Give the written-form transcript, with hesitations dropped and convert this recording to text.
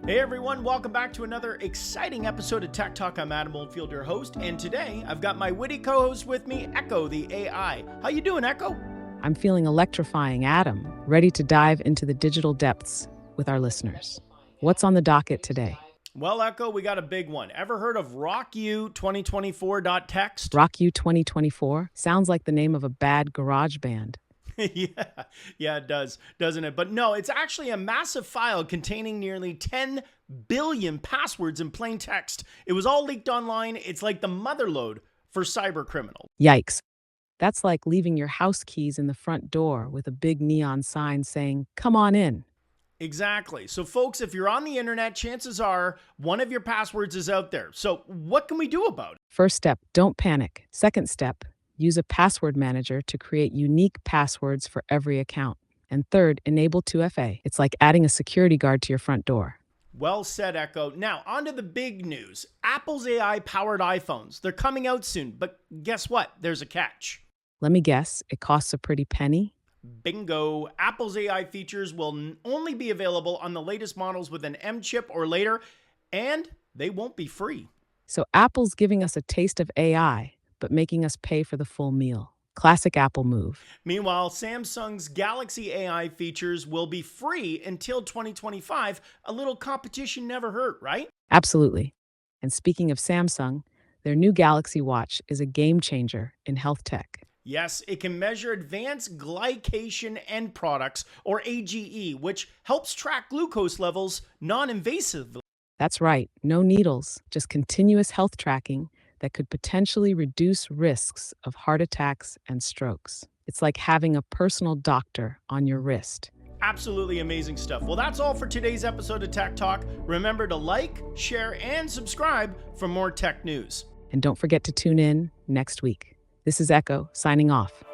Hey everyone, welcome back to another exciting episode of Tech Talk. I'm Adam Oldfield, your host, and today I've got my witty co-host with me, Echo the AI. How you doing, Echo? I'm feeling electrifying, Adam, ready to dive into the digital depths with our listeners. What's on the docket today? Well, Echo, we got a big one. Ever heard of RockU2024.txt? Rock You 2024 sounds like the name of a bad garage band. Yeah, it does, doesn't it? But no, it's actually a massive file containing nearly 10 billion passwords in plain text. It was all leaked online. It's like the motherlode for cyber criminals. Yikes. That's like leaving your house keys in the front door with a big neon sign saying, "Come on in." Exactly. So folks, if you're on the internet, chances are one of your passwords is out there. So what can we do about it? First step, don't panic. Second step, use a password manager to create unique passwords for every account. And third, enable 2FA. It's like adding a security guard to your front door. Well said, Echo. Now, on to the big news. Apple's AI-powered iPhones. They're coming out soon, but guess what? There's a catch. Let me guess, it costs a pretty penny? Bingo. Apple's AI features will only be available on the latest models with an M chip or later, and they won't be free. So Apple's giving us a taste of AI, but making us pay for the full meal. Classic Apple move. Meanwhile, Samsung's Galaxy AI features will be free until 2025. A little competition never hurt, right? Absolutely. And speaking of Samsung, their new Galaxy Watch is a game changer in health tech. Yes, it can measure advanced glycation end products, or AGE, which helps track glucose levels non-invasively. That's right, no needles, just continuous health tracking that could potentially reduce risks of heart attacks and strokes. It's like having a personal doctor on your wrist. Absolutely amazing stuff. Well, that's all for today's episode of Tech Talk. Remember to like, share, and subscribe for more tech news. And don't forget to tune in next week. This is Echo, signing off.